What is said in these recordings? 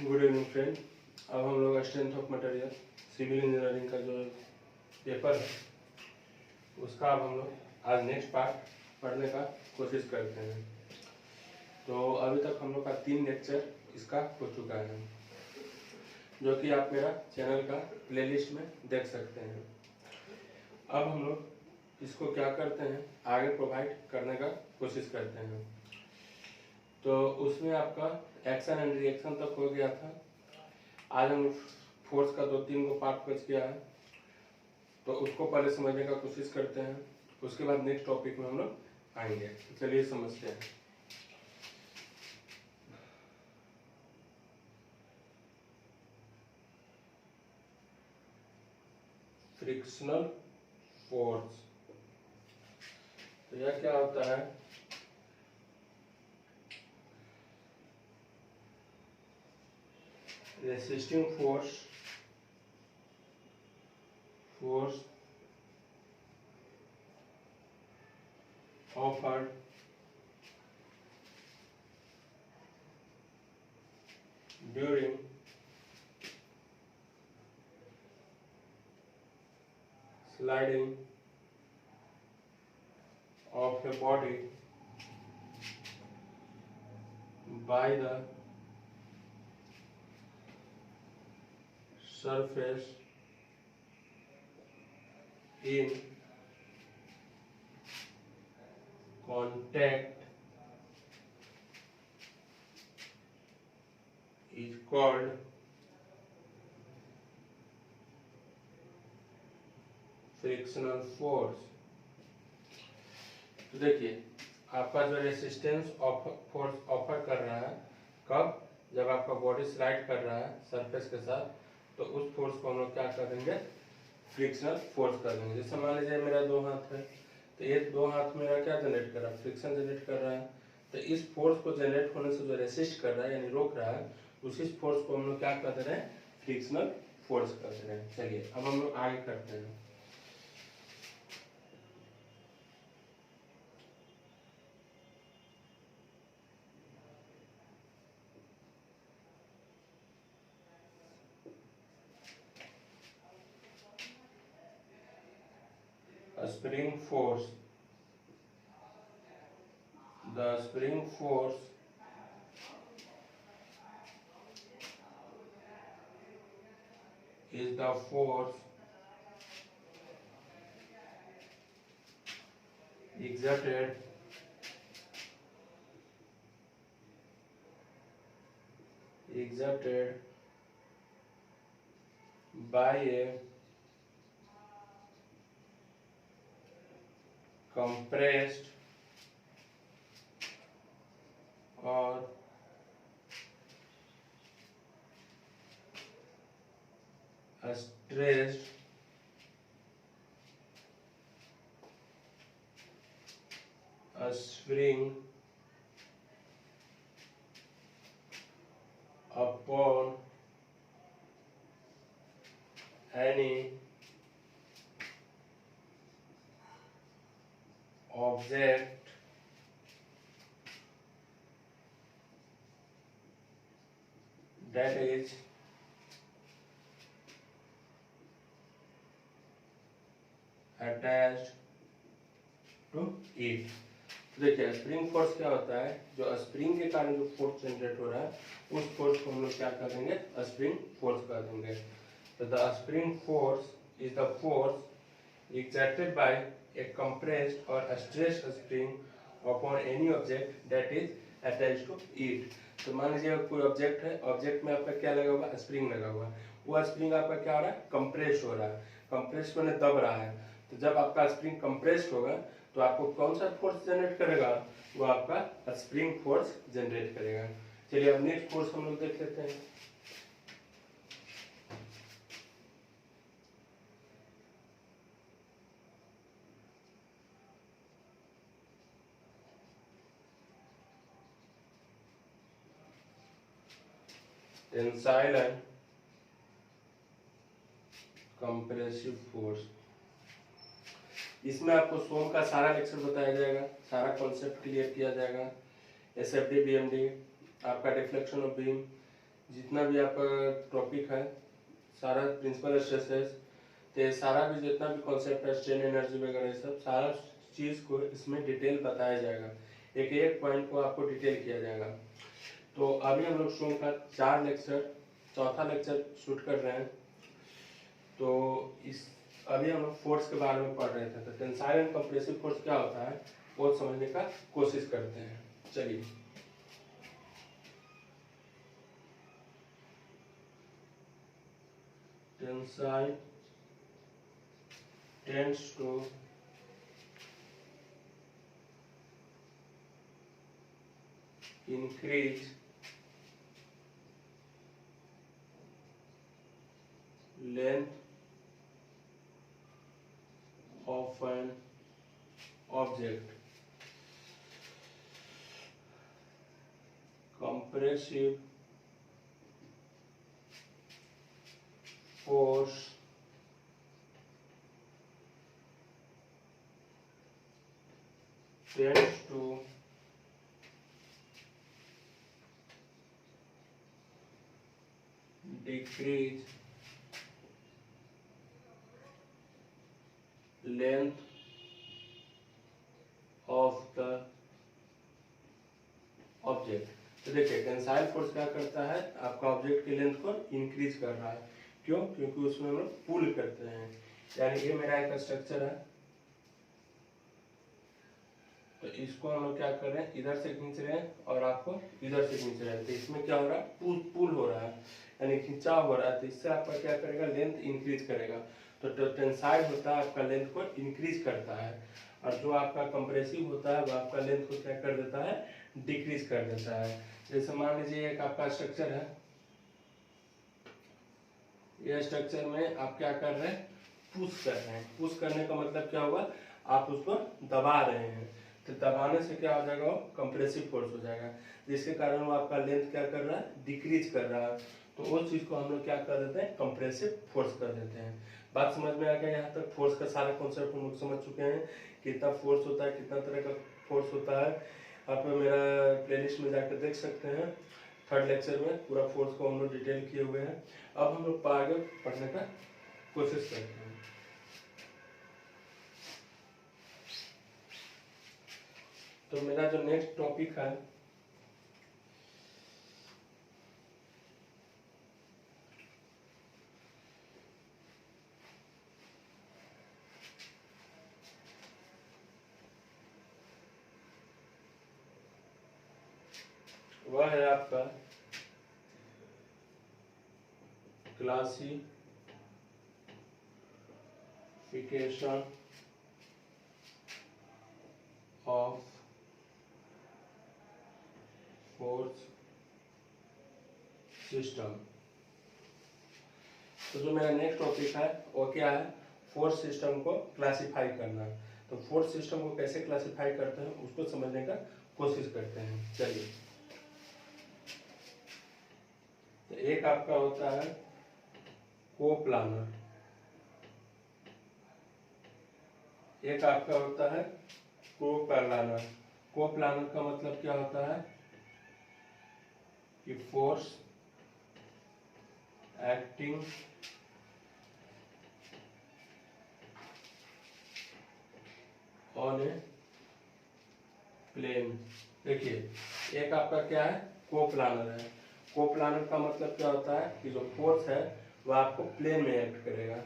Good evening friend. अब हम लोग strength of material civil engineering का जो पेपर है उसका अब हम लोग आज नेक्स्ट पार्ट पढ़ने का कोशिश करते हैं। तो अभी तक हम लोग का 3 लेक्चर इसका हो चुका है, जो कि आप मेरा चैनल का प्लेलिस्ट में देख सकते हैं। अब हम लोग इसको क्या करते हैं, आगे प्रोवाइड करने का कोशिश करते हैं। तो उसमें आपका एक्शन एंड रिएक्शन तक हो गया था। आज हम फोर्स का 2-3 को पार्ट बच गया है, तो उसको पहले समझने का कोशिश करते हैं। उसके बाद नेक्स्ट टॉपिक में हम लोग आएंगे। तो चलिए समझते हैं। फ्रिक्शनल फोर्स, तो यह क्या होता है? Resisting force offered during sliding of a body by the surface in contact is called frictional force. तो देखिए, आपका जो रेसिस्टेंस फोर्स ऑफर कर रहा है कब, जब आपका बॉडी स्लाइड कर रहा है सरफेस के साथ, तो उस फोर्स को हम लोग क्या कर देंगे, फ्रिक्शनल फोर्स कर देंगे। जैसे मान लीजिए मेरा 2 हाथ है, तो ये 2 हाथ मेरा क्या जनरेट कर रहा है, फ्रिक्शन जनरेट कर रहा है। तो इस फोर्स को जनरेट होने से जो रेसिस्ट कर रहा है यानी रोक रहा है, उसी फोर्स को हम लोग क्या कर दे रहे हैं, फ्रिक्शनल फोर्स कर दे रहे हैं। चलिए अब हम लोग आगे करते हैं। Spring force, the spring force is the force exerted by a compressed or stressed spring upon any object that is attached to it। देखिए, स्प्रिंग फोर्स क्या होता है, जो स्प्रिंग के कारण जो फोर्स जनरेट हो रहा है उस फोर्स को हम लोग क्या कर देंगे, स्प्रिंग फोर्स कर देंगे। तो the spring force is the force exerted by a compressed or stressed spring upon any object that is attached to it। तो मान लीजिए कोई ऑब्जेक्ट है, ऑब्जेक्ट में आपका क्या लगा हुआ, स्प्रिंग लगा हुआ है। वो स्प्रिंग आपका क्या हो रहा है, कंप्रेस हो रहा है, कंप्रेस होने दब रहा है। तो जब आपका स्प्रिंग कंप्रेस होगा तो आपको कौन सा फोर्स जनरेट करेगा, वो आपका स्प्रिंग फोर्स जनरेट करेगा। चलिए अब नेक्स्ट फोर्स हम लोग देख लेते हैं। Tensile and compressive force. इसमें आपको सोम का सारा लेक्चर बताया जाएगा, सारा कॉन्सेप्ट क्लियर किया जाएगा। एसएफडी बीएमडी, आपका डिफ्लेक्शन ऑफ बीम, जितना भी आपका टॉपिक है, सारा प्रिंसिपल स्ट्रेसेस, तो सारा भी जितना भी कॉन्सेप्ट है, स्ट्रेन एनर्जी वगैरह सब सारा चीज़ को इसमें डिटेल बताया जाएगा, एक एक पॉइंट को आपको डिटेल किया जाएगा। तो अभी हम लोग शो का 4 लेक्चर, चौथा लेक्चर शूट कर रहे हैं। तो इस अभी हम लोग फोर्स के बारे में पढ़ रहे थे, तो टेंसाइल एंड कंप्रेसिव फोर्स क्या होता है वो समझने का कोशिश करते हैं। चलिए, tensile tends to increase length of an object. Compressive force tends to decrease length of the object। तो देखिए, टेंसाइल फोर्स क्या करता है, आपका ऑब्जेक्ट की लेंथ को इंक्रीज कर रहा है। क्यों? क्योंकि उसमें हम लोग पुल करते हैं। यानी ये मेरा एक स्ट्रक्चर है, तो इसको हम लोग क्या कर रहे हैं, इधर से खींच रहे हैं और आपको इधर से खींच रहे हैं। तो इसमें क्या हो रहा है, पुल हो रहा है, यानी खिंचाव हो रहा है। तो इससे आपका क्या करेगा, लेंथ इंक्रीज करेगा। तो टेंसाइल होता है आपका लेंथ को इंक्रीज करता है, और जो आपका कंप्रेसिव होता है वो आपका लेंथ को क्या कर देता है, डिक्रीज कर देता है। जैसे मान लीजिए एक आपका स्ट्रक्चर है, ये स्ट्रक्चर में आप क्या कर रहे हैं, पुश कर रहे हैं। पुश करने का मतलब क्या हुआ, आप उसको दबा रहे हैं। तो दबाने से क्या हो जाएगा, वो कंप्रेसिव फोर्स हो जाएगा, जिसके कारण वो आपका लेंथ क्या कर रहा है, डिक्रीज कर रहा है। तो उस चीज को हम लोग क्या कर देते हैं, कंप्रेसिव फोर्स कर देते हैं। बात समझ में आ गया? यहाँ तक फोर्स का सारा कॉन्सेप्ट हम लोग समझ चुके हैं, कितना फोर्स होता है, कितना तरह का फोर्स होता है। आप मेरा प्लेलिस्ट में जाकर देख सकते हैं, 3rd लेक्चर में पूरा फोर्स को हम लोग डिटेल किए हुए हैं। अब हम लोग आगे पढ़ने का कोशिश करते हैं। तो मेरा जो नेक्स्ट टॉपिक है वह है आपका क्लासिफिकेशन ऑफ फोर्स सिस्टम। तो जो मेरा नेक्स्ट टॉपिक है वो क्या है, फोर्स सिस्टम को क्लासिफाई करना। तो फोर्स सिस्टम को कैसे क्लासिफाई करते हैं उसको समझने का कोशिश करते हैं। चलिए, तो एक आपका होता है कोप्लानर, एक आपका होता है कोप्लानर। कोप्लानर का मतलब क्या होता है कि force acting on a plane. देखिए, एक आपका क्या है, कोप्लानर है। कोप्लानर का मतलब क्या होता है कि जो फोर्स है वो आपको प्लेन में एक्ट करेगा।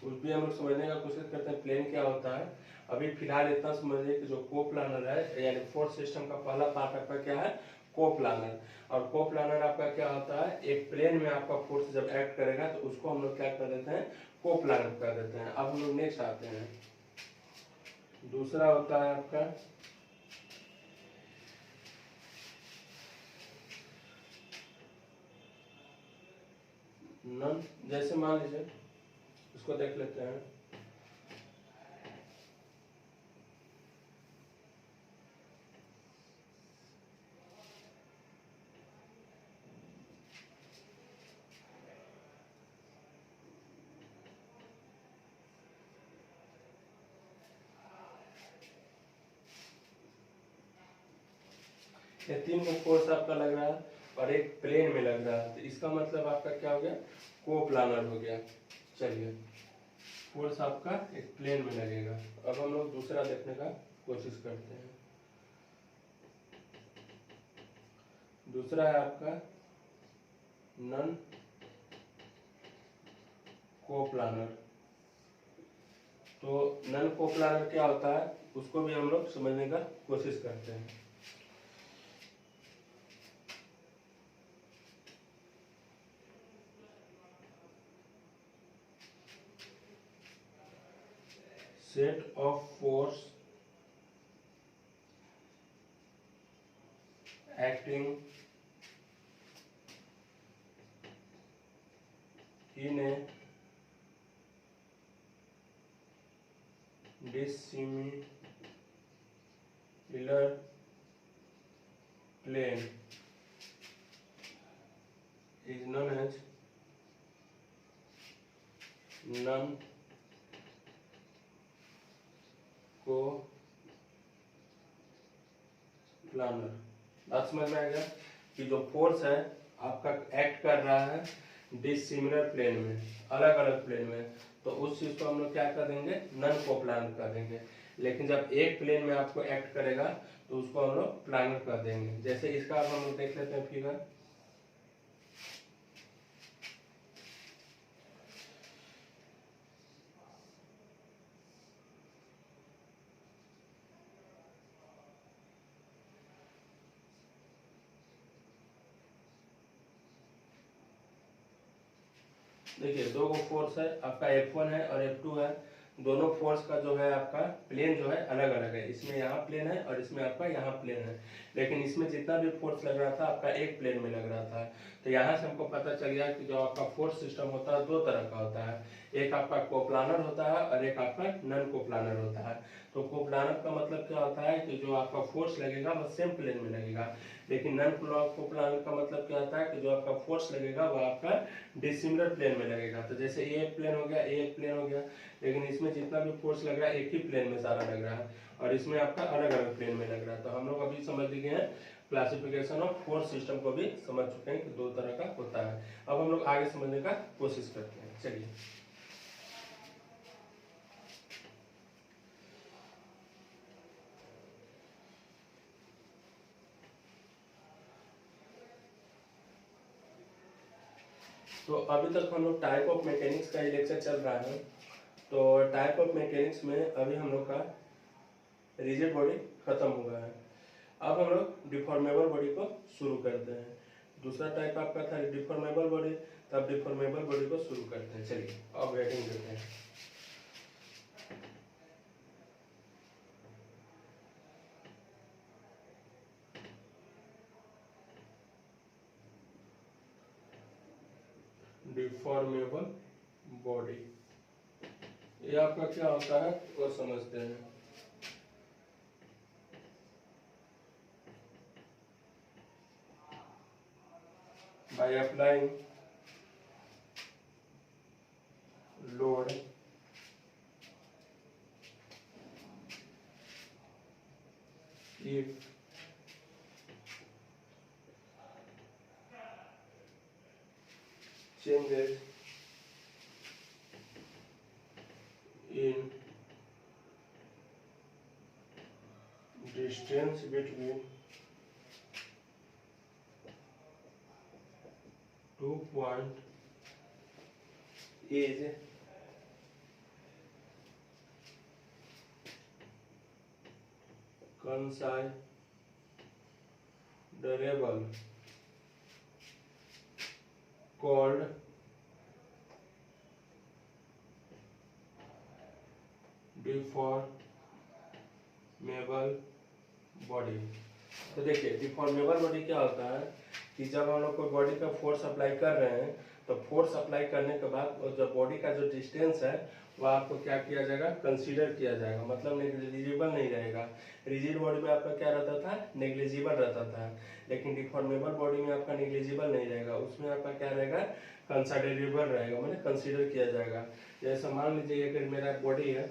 उस भी हम लोग समझने का कोशिश करते हैं, प्लेन क्या होता है। अभी फिलहाल इतना समझिए कि जो कोप्लानर है, यानी फोर्स सिस्टम का पहला पार्ट आपका क्या है, कोप्लानर। और कोप्लानर आपका क्या होता है, एक प्लेन में आपका फोर्स जब एक्ट करेगा तो उसको हम लोग क्या कर देते हैं, कोप्लानर कर देते हैं। अब हम लोग नेक्स्ट आते हैं, दूसरा होता है आपका नन। जैसे मान लीजिए, इसको देख लेते हैं। ये 3 को फोर्स आपका लग रहा है, और एक प्लेन में लग रहा है, तो इसका मतलब आपका क्या हो गया, कोप्लानर हो गया। चलिए, फोर्स आपका एक प्लेन में लगेगा। अब हम लोग दूसरा देखने का कोशिश करते हैं। दूसरा है आपका नॉन कोप्लानर। तो नॉन कोप्लानर क्या होता है, उसको भी हम लोग समझने का कोशिश करते हैं। Set of force acting in a dissimilar plane is known as non-coplanar। बात समझ में आ गया कि जो फोर्स है आपका एक्ट कर रहा है डिसिमिलर प्लेन में, अलग अलग प्लेन में, तो उस चीज को हम लोग क्या कर देंगे, नॉन कोप्लानर कर देंगे। लेकिन जब एक प्लेन में आपको एक्ट करेगा तो उसको हम लोग प्लानर कर देंगे। जैसे इसका अब हम लोग देख लेते हैं फिगर। देखिए, दो गो फोर्स है आपका, F1 है और F2 है। दोनों फोर्स का जो है आपका प्लेन जो है अलग अलग है। इसमें यहाँ प्लेन है और इसमें आपका यहाँ प्लेन है। लेकिन इसमें जितना भी फोर्स लग रहा था आपका एक प्लेन में लग रहा था। तो यहाँ से हमको पता चल गया कि जो आपका फोर्स सिस्टम होता है दो तरह का होता है। एक आपका कोप्लानर होता है और एक आपका नॉन कोप्लानर होता है। तो कोप्लानर का मतलब क्या होता है कि जो आपका फोर्स लगेगा वो सेम प्लेन में लगेगा। लेकिन नॉन कोप्लानर का मतलब क्या होता है कि जो आपका फोर्स लगेगा वो आपका डिसिमिलर प्लेन में लगेगा। तो जैसे ये एक प्लेन हो गया, ये एक प्लेन हो गया, लेकिन इसमें जितना भी फोर्स लग रहा है एक ही प्लेन में सारा लग रहा है और इसमें आपका अलग अलग प्लेन में लग रहा है। तो हम लोग अभी समझ लिए हैं क्लासिफिकेशन ऑफ फोर्स सिस्टम को भी समझ चुके हैं कि दो तरह का होता है। अब हम लोग आगे समझने का कोशिश करते हैं। चलिए, तो अभी तक हम लोग टाइप ऑफ मैकेनिक्स का लेक्चर चल रहा है। तो टाइप ऑफ मैकेनिक्स में अभी हम लोग का रिजिड बॉडी खत्म हुआ है। अब हम लोग डिफॉर्मेबल बॉडी को शुरू करते हैं। दूसरा टाइप आपका था डिफॉर्मेबल बॉडी, तब डिफॉर्मेबल बॉडी को शुरू करते हैं। चलिए, अब रेटिंग देते हैं। डिफॉर्मेबल बॉडी, ये आपका क्या होता है वो समझते हैं। By applying load if changes in distance between two points is considerable called deformable body. तो देखिए, डिफॉर्मेबल बॉडी क्या होता है कि जब हम लोग कोई बॉडी का फोर्स अप्लाई कर रहे हैं तो फोर्स अप्लाई करने के बाद जो बॉडी का जो डिस्टेंस है वह आपको क्या किया जाएगा, कंसीडर किया जाएगा, मतलब नेग्लिजिबल नहीं रहेगा। रिजिड बॉडी में आपका क्या रहता था, नेग्लिजिबल रहता था। लेकिन डिफॉर्मेबल बॉडी में आपका नेग्लिजिबल नहीं रहेगा, उसमें आपका क्या रहेगा, कंसिडरेबल रहेगा, मतलब कंसीडर किया जाएगा। जैसे मान लीजिए अगर मेरा बॉडी है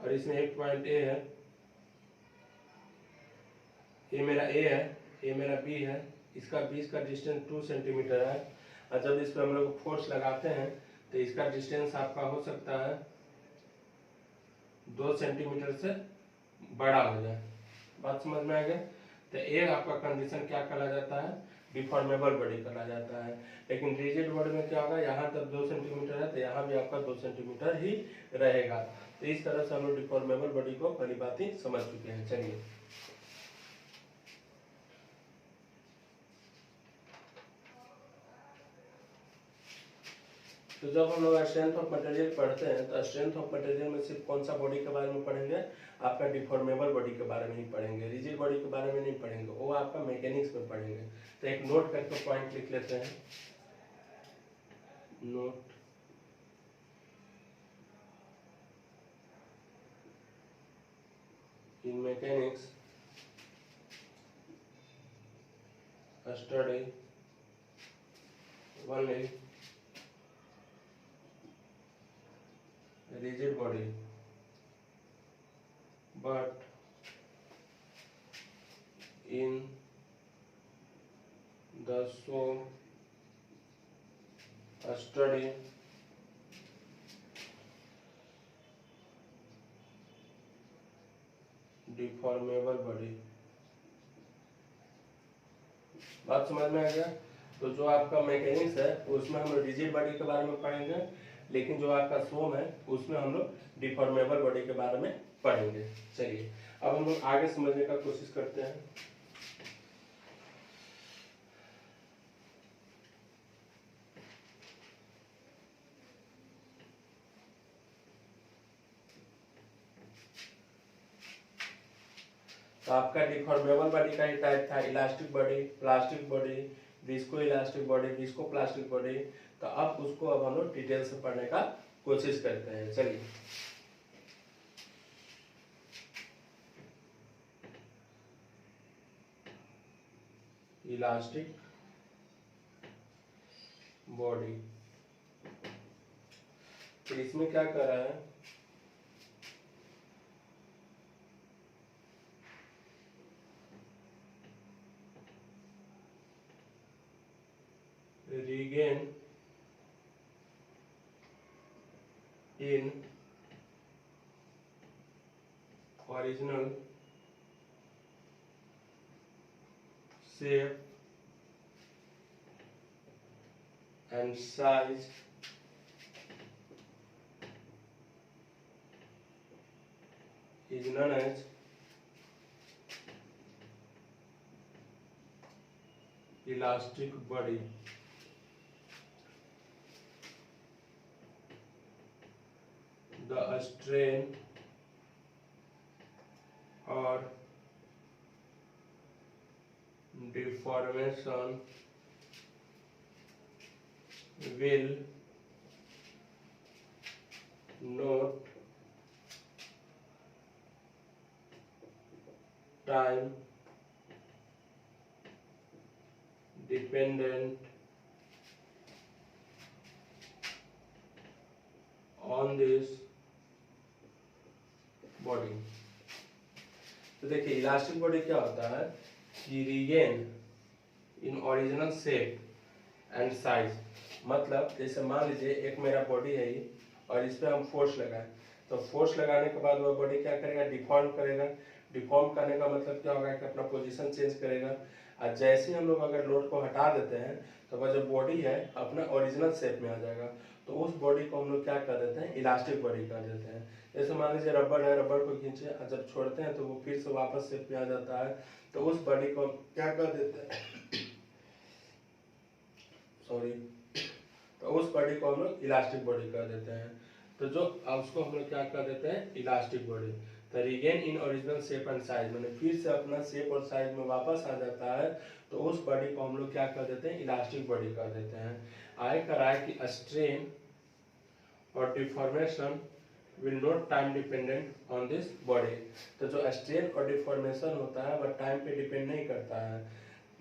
और इसमें एक पॉइंट ए है, ये मेरा ए है, ये मेरा बी है, इसका बीच का डिस्टेंस 2 सेंटीमीटर है, और जब इस पर हम लोग फोर्स लगाते हैं तो इसका डिस्टेंस आपका हो सकता है 2 सेंटीमीटर से बड़ा हो जाए। बात समझ में आ गया? तो एक आपका कंडीशन क्या कहा जाता है, डिफॉर्मेबल बॉडी कहा जाता है। लेकिन रिजिड बॉडी में क्या होगा, यहाँ तक 2 सेंटीमीटर है तो यहाँ भी आपका 2 सेंटीमीटर ही रहेगा। तो इस तरह से हम लोग डिफॉर्मेबल बॉडी को पहली बात ही समझ चुके हैं। चलिए तो जब हम लोग स्ट्रेंथ ऑफ मटेरियल पढ़ते हैं तो स्ट्रेंथ ऑफ मटेरियल में सिर्फ कौन सा बॉडी के बारे में पढ़ेंगे, आपका डिफॉर्मेबल बॉडी के बारे में ही पढ़ेंगे, रिजिड बॉडी के बारे में नहीं पढ़ेंगे, वो आपका मैकेनिक्स में पढ़ेंगे। तो एक नोट करके पॉइंट लिख लेते हैं, note in mechanics study only rigid body, but in the same study deformable body। बात समझ में आ गया? तो जो आपका मैकेनिक्स है उसमें हम लोग रिजिड बॉडी के बारे में पढ़ेंगे, लेकिन जो आपका सोम है उसमें हम लोग डिफॉर्मेबल बॉडी के बारे में पढ़ेंगे। चलिए अब हम लोग आगे समझने का कोशिश करते हैं। तो आपका डिफॉर्मेबल बॉडी का ही टाइप था elastic body, plastic body, visco elastic body, visco plastic body. तो अब उसको अब हम लोग डिटेल से पढ़ने का कोशिश करते हैं। चलिए इलास्टिक बॉडी, तो इसमें क्या कर रहा है, regain in original shape and size is known as elastic body। The strain or deformation will not time dependent on this body. तो देखिए इलास्टिक बॉडी क्या होता है कि regain in original shape and size, मतलब जैसे मान लीजिए एक मेरा बॉडी है ये और इस पर हम फोर्स लगाएं, तो फोर्स लगाने के बाद वह बॉडी क्या करेगा, डिफॉर्म करेगा। डिफॉर्म करने का मतलब क्या होगा कि अपना पोजीशन चेंज करेगा, और जैसे ही हम लोग अगर लोड को हटा देते हैं तो वह जो बॉडी है अपना ओरिजिनल शेप में आ जाएगा। तो उस बॉडी को हम लोग क्या कर देते हैं, इलास्टिक बॉडी कर देते हैं। जैसे मान लीजिए रबर है, रबर को खींचे और जब छोड़ते हैं तो वो फिर से वापस शेप में आ जाता है, तो उस बॉडी को क्या कर देते हैं सॉरी, तो उस बॉडी को हम लोग इलास्टिक बॉडी कर देते हैं। तो जो उसको हम लोग क्या कर देते हैं, इलास्टिक बॉडी। तो regain in original shape and size, मैंने फिर से अपना शेप और साइज में वापस आ जाता है, तो उस बॉडी को हम लोग क्या कर देते हैं, इलास्टिक बॉडी कर देते हैं। आगे करा है कि स्ट्रेन और deformation will not time dependent on this body. तो जो स्ट्रेन और डिफॉर्मेशन होता है वह टाइम पे डिपेंड नहीं करता है।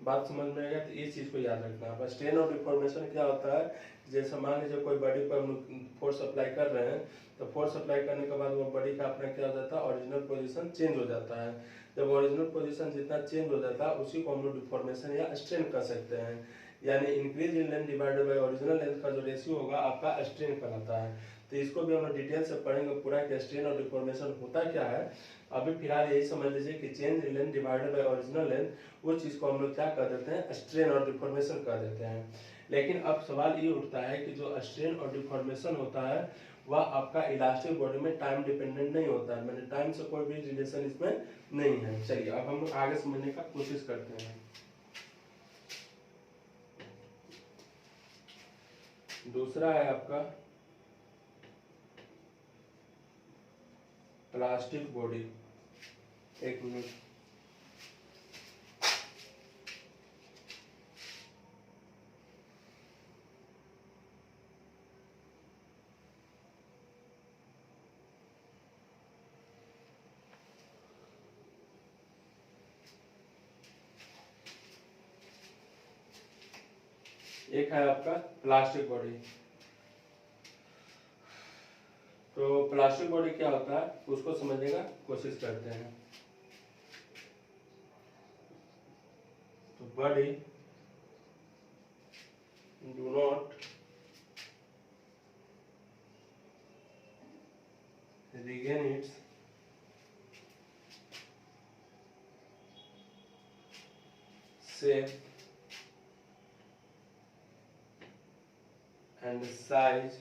बात समझ में आ गया? तो इस चीज़ को याद रखना है। स्ट्रेन और डिफॉर्मेशन क्या होता है, जैसे मान लीजिए कोई बॉडी पर हम फोर्स अप्लाई कर रहे हैं, तो फोर्स अप्लाई करने के बाद वो बॉडी का अपना क्या हो जाता है, ओरिजिनल पोजीशन चेंज हो जाता है। जब ओरिजिनल पोजीशन जितना चेंज हो जाता है उसी को हम लोग डिफॉर्मेशन या स्ट्रेन कर सकते हैं। यानी increase in length divided by original length का जो रेशियो होगा आपका स्ट्रेन कहलाता है। तो इसको भी हम लोग डिटेल से पढ़ेंगे पूरा कि स्ट्रेन और डिफॉर्मेशन होता क्या है। अभी फिलहाल यही समझ लीजिए कि change in length divided by original length, वो चीज़ को हम लोग क्या कर देते हैं, स्ट्रेन और डिफॉर्मेशन कर देते हैं। लेकिन अब सवाल ये उठता है कि जो स्ट्रेन और डिफॉर्मेशन होता है वह आपका इलास्टिक बॉडी में टाइम डिपेंडेंट नहीं होता है, मैंने टाइम से कोई भी रिलेशन इसमें नहीं है। चलिए अब हम लोग आगे समझने का कोशिश करते हैं। दूसरा है आपका प्लास्टिक बॉडी। एक मिनट, एक है आपका प्लास्टिक बॉडी। तो प्लास्टिक बॉडी क्या होता है उसको समझने का कोशिश करते हैं। तो body do not regain its shape and size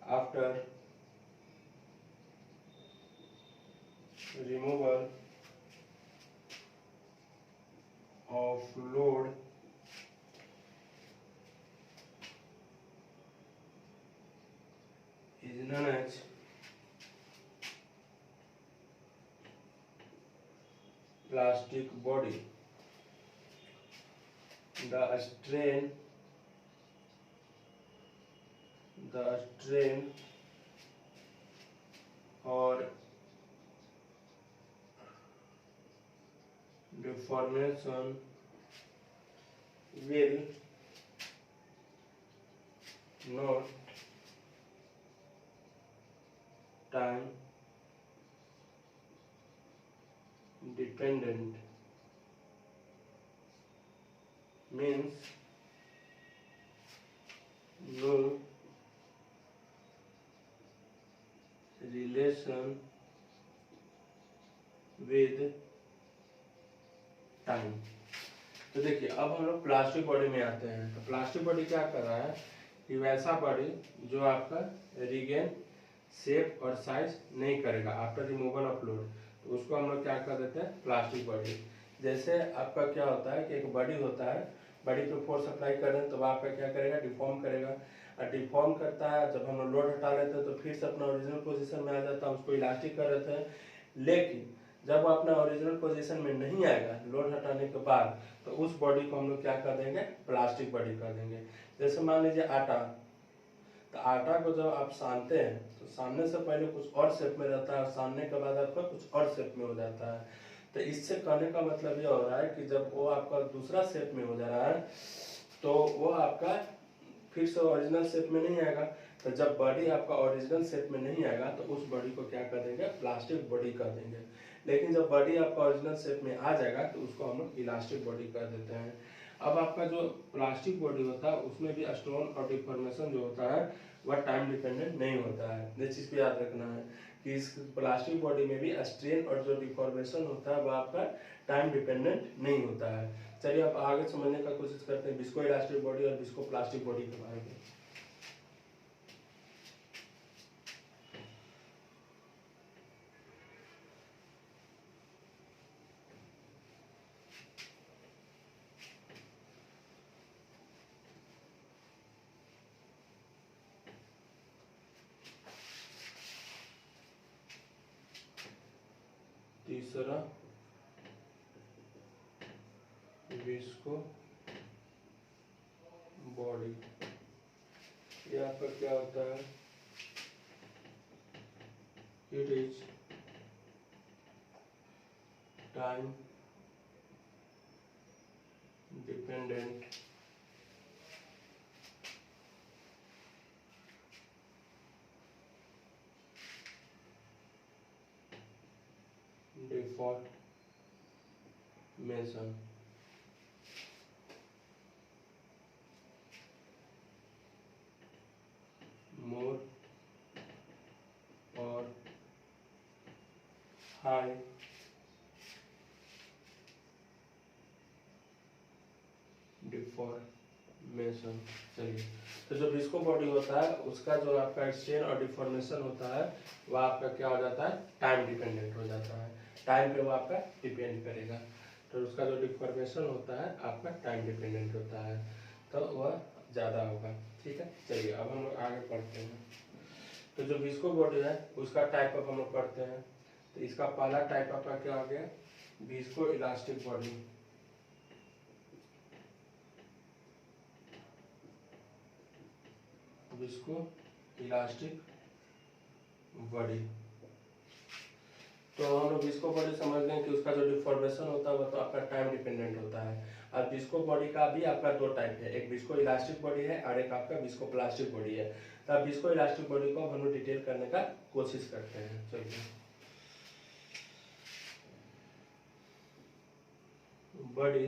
after removal of load is known as plastic body. The strain or deformation will not time dependent, means no relation with time. तो देखिए अब हम लोग प्लास्टिक बॉडी में आते हैं। तो plastic body क्या कर रहा है कि वैसा बॉडी जो आपका रिगेन शेप और साइज नहीं करेगा आफ्टर रिमूवल ऑफ लोड, तो उसको हम लोग क्या कर देते हैं, प्लास्टिक बॉडी। जैसे आपका क्या होता है कि एक बॉडी होता है, बॉडी पे फोर्स अप्लाई कर रहे हैं तो वह आपका क्या करेगा, डिफॉर्म करेगा। और डिफॉर्म करता है, जब हम लोग लोड हटा लेते हैं तो फिर से अपना ओरिजिनल पोजीशन में आ जाता है, उसको इलास्टिक कर देते हैं। लेकिन जब वो अपना ओरिजिनल पोजीशन में नहीं आएगा लोड हटाने के बाद, तो उस बॉडी को हम लोग क्या कर देंगे, प्लास्टिक बॉडी कर देंगे। जैसे मान लीजिए आटा, तो आटा को जब आप सानते हैं तो सानने से पहले कुछ और शेप में रहता है और सानने के बाद आपका कुछ और शेप में हो जाता है। तो इससे कहने का मतलब ये हो रहा है कि जब वो आपका दूसरा शेप में हो जा रहा है तो वो आपका फिर से ओरिजिनल शेप में नहीं आएगा। तो जब बॉडी आपका ओरिजिनल शेप में नहीं आएगा तो उस बॉडी को क्या कर देंगे, प्लास्टिक बॉडी कर देंगे। लेकिन जब बॉडी आपका ओरिजिनल शेप में आ जाएगा तो उसको हम लोग इलास्टिक बॉडी कर देते हैं। अब आपका जो प्लास्टिक बॉडी होता है उसमें भी स्टोन और डिफॉर्मेशन जो होता है वह टाइम डिपेंडेंट नहीं होता है। इस चीज़ को याद रखना है कि इस प्लास्टिक बॉडी में भी स्ट्रेन और जो डिफॉर्मेशन होता है वह आपका टाइम डिपेंडेंट नहीं होता है। चलिए अब आगे समझने का कोशिश करते हैं विस्को इलास्टिक बॉडी और विस्को प्लास्टिक बॉडी के बारे में। तीसरा विस्को बॉडी, यहाँ पर क्या होता है, it is time dependent deformation. More or high deformation. चलिए, तो जो विस्को बॉडी होता है उसका जो आपका स्ट्रेन और डिफॉर्मेशन होता है वह आपका क्या हो जाता है, टाइम डिपेंडेंट हो जाता है। टाइम पे वो आपका डिपेंड करेगा। तो उसका जो डिफॉर्मेशन होता है आपका टाइम डिपेंडेंट होता है, तो वह ज़्यादा होगा। ठीक है, चलिए अब हम लोग आगे पढ़ते हैं। तो जो विस्को बॉडी है उसका टाइप ऑफ हम लोग पढ़ते हैं। तो इसका पहला टाइप आपका क्या हो गया, visco elastic body. Visco elastic body, तो हम लोग विस्को बॉडी समझ लें कि उसका जो डिफॉर्मेशन होता है वो तो आपका टाइम डिपेंडेंट होता है। और विस्को बॉडी का भी आपका दो टाइप है, एक विस्को इलास्टिक बॉडी है और एक आपका विस्को प्लास्टिक बॉडी है। तो अब विस्को इलास्टिक बॉडी को हम लोग डिटेल करने का कोशिश करते हैं। चलिए, body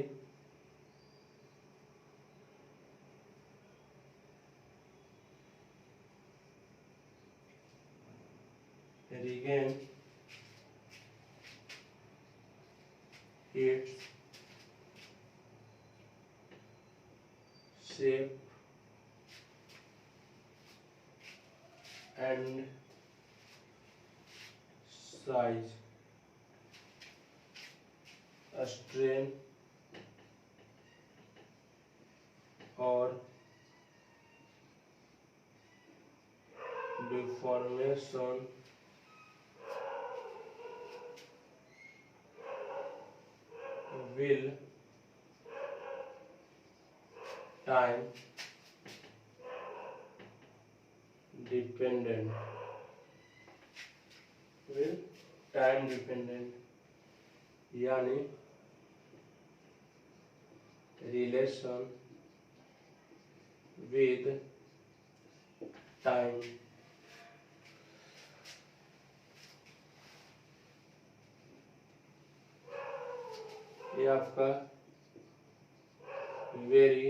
regain its shape and size, strain और deformation will time dependent, will time dependent, यानी relation with time। ये आपका वेरी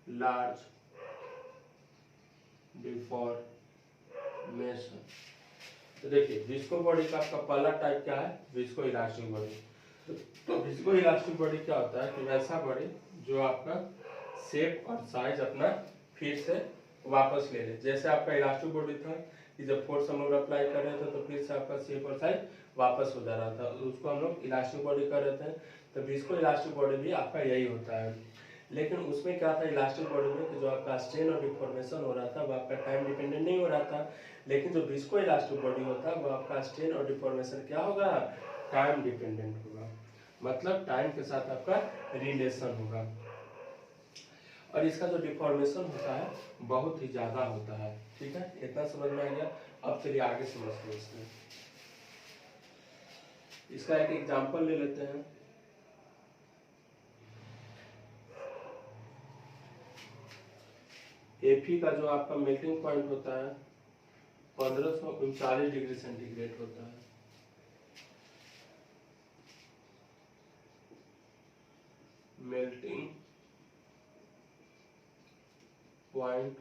लार्ज डिफॉर्मेशन। तो देखिए, विस्को बॉडी का आपका पहला टाइप क्या है, विस्को इलास्टिक बॉडी। तो विस्को इलास्टिक बॉडी क्या होता है कि वैसा बॉडी जो आपका शेप और साइज अपना फिर से वापस ले ले। जैसे आपका इलास्टिक बॉडी था कि जब फोर्स हम लोग अप्लाई कर रहे थे तो फिर से आपका शेप और साइज वापस हो जा रहा था, उसको हम लोग इलास्टिक बॉडी कर रहे थे। तो विस्को इलास्टिक बॉडी भी आपका यही होता है। लेकिन उसमें क्या था इलास्टिक बॉडी में कि जो आपका स्ट्रेन और डिफॉर्मेशन हो रहा था वो आपका टाइम डिपेंडेंट नहीं हो रहा था। लेकिन जो विस्को इलास्टिक बॉडी होता है वो आपका स्ट्रेन और डिफॉर्मेशन क्या होगा, टाइम डिपेंडेंट होगा। मतलब टाइम के साथ आपका रिलेशन होगा। और इसका जो डिफॉर्मेशन होता है बहुत ही ज्यादा होता है। ठीक है, इतना समझ में आ गया। अब चलिए आगे समझते हैं इसमें। इसका एक एग्जांपल ले लेते हैं। एफी का जो आपका मेल्टिंग पॉइंट होता है 1539 डिग्री सेंटीग्रेड होता है। Melting point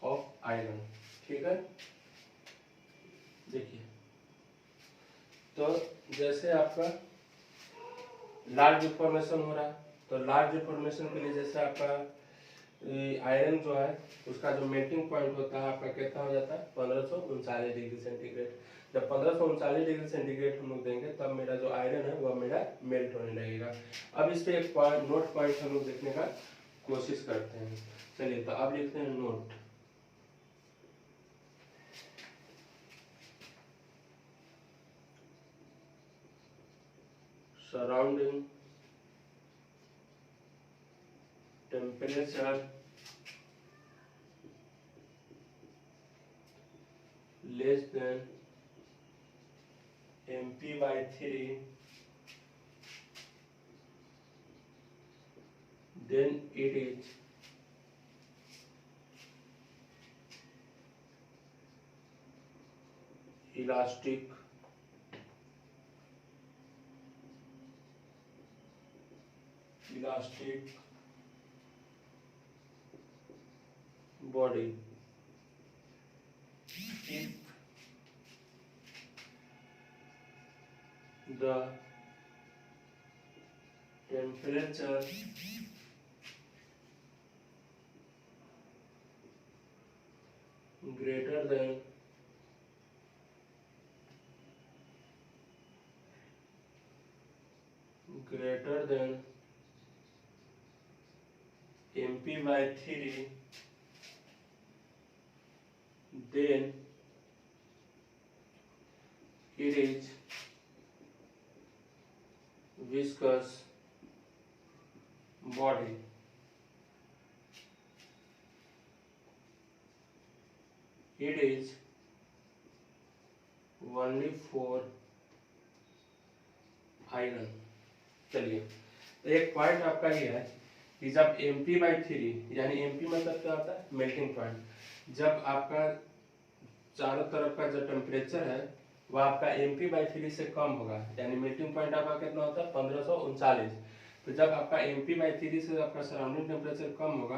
of iron. ठीक है, देखिए, तो जैसे आपका लार्ज डिफॉर्मेशन हो रहा है तो लार्ज डिफॉर्मेशन के लिए जैसे आपका आयरन जो है उसका जो मेल्टिंग पॉइंट होता है आपका कितना हो जाता है 1539 डिग्री सेंटीग्रेड। जब 1539 डिग्री सेंटीग्रेड हम लोग देंगे तब मेरा जो आयरन है वह मेरा मेल्ट होने लगेगा। अब इस पे एक पॉइंट नोट पॉइंट हम लोग देखने का कोशिश करते हैं। चलिए, तो अब लिखते हैं note. Surrounding temperature less than mp/3, then it is elastic elastic body if the temperature greater than mp by 3, then it is viscous body. It is only for iron. चलिए, एक पॉइंट आपका ये है कि जब mp/3 यानी mp मतलब क्या होता है, मेल्टिंग पॉइंट, जब आपका चारों तरफ का जो टेम्परेचर है वह आपका mp/3 से कम होगा, यानी मेल्टिंग पॉइंट आपका कितना होता है 1539। तो जब आपका mp/3 से आपका सराउंडिंग टेम्परेचर कम होगा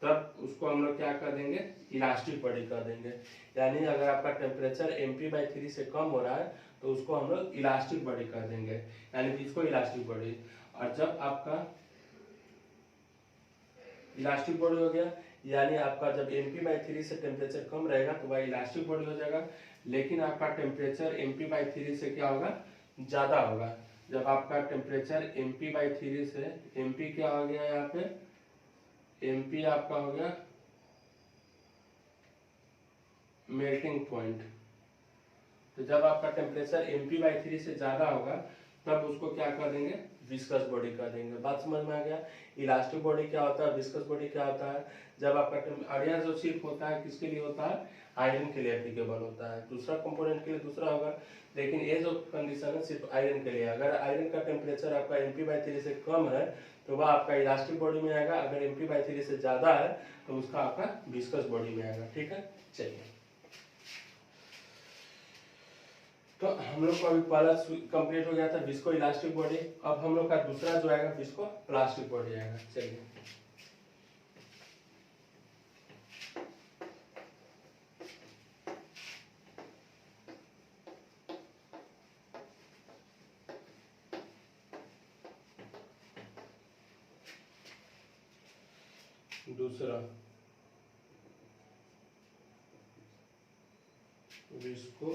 तब उसको हम लोग क्या कर देंगे, इलास्टिक बॉडी कर देंगे। यानी अगर आपका टेम्परेचर mp/3 से कम हो रहा है तो उसको हम लोग इलास्टिक बॉडी कर देंगे, यानी इसको इलास्टिक बॉडी। और जब आपका इलास्टिक बॉडी हो गया, यानी आपका जब mp/3 से टेम्परेचर कम रहेगा तो वह इलास्टिक बॉडी हो जाएगा, लेकिन आपका टेम्परेचर mp/3 से क्या होगा, ज़्यादा होगा। जब आपका टेम्परेचर mp/3 से, mp क्या हो गया यहाँ पे, mp आपका हो गया मेल्टिंग पॉइंट। तो जब आपका टेम्परेचर mp/3 से ज़्यादा होगा तब उसको क्या कर देंगे, विस्कस बॉडी कर देंगे। बात समझ में आ गया। इलास्टिक बॉडी क्या होता है, विस्कस बॉडी क्या होता है, जब आपका और यह जो सिर्फ होता है किसके लिए होता है, आयरन के लिए एप्लीकेबल होता है। दूसरा कंपोनेंट के लिए दूसरा होगा, लेकिन ये जो कंडीशन है सिर्फ आयरन के लिए। अगर आयरन का टेम्परेचर आपका mp/3 से कम है तो वह आपका इलास्टिक बॉडी में आएगा, अगर mp/3 से ज़्यादा है तो उसका आपका विस्कस बॉडी में आएगा। ठीक है, चलिए। तो हम लोग का अभी पहला कंप्लीट हो गया था विस्को इलास्टिक बॉडी। अब हम लोग का दूसरा जो आएगा विस्को प्लास्टिक बॉडी आएगा। चलिए, दूसरा visco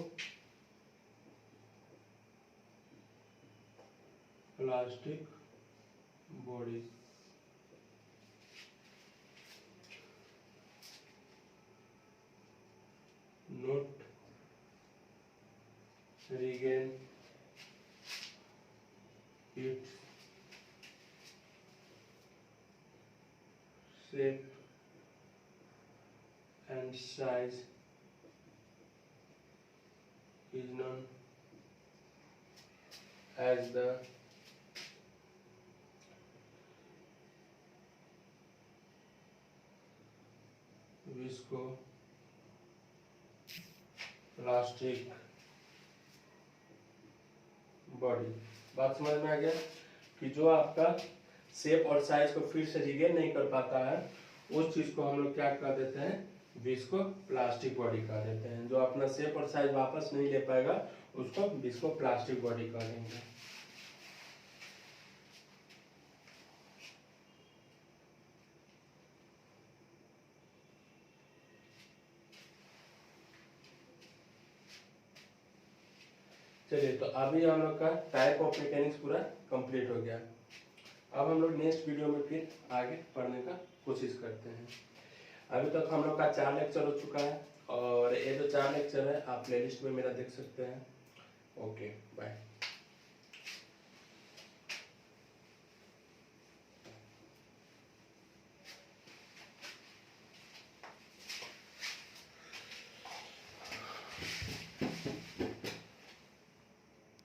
plastic body. Note regain its shape and size is known as the viscoelastic body. बात समझ में आ गया कि जो आपका शेप और साइज को फिर से रिगेन नहीं कर पाता है उस चीज को हम लोग क्या कर देते हैं, विस्को प्लास्टिक बॉडी कर देते हैं। जो अपना शेप और साइज वापस नहीं ले पाएगा उसको विस्को प्लास्टिक बॉडी कर देंगे। चलिए, तो अभी हम लोग का टाइप ऑफ मैकेनिक्स पूरा कंप्लीट हो गया। अब हम लोग नेक्स्ट वीडियो में फिर आगे पढ़ने का कोशिश करते हैं। अभी तक हम लोग का 4 लेक्चर हो चुका है और ये जो 4 लेक्चर है आप प्लेलिस्ट में मेरा देख सकते हैं। Okay, bye.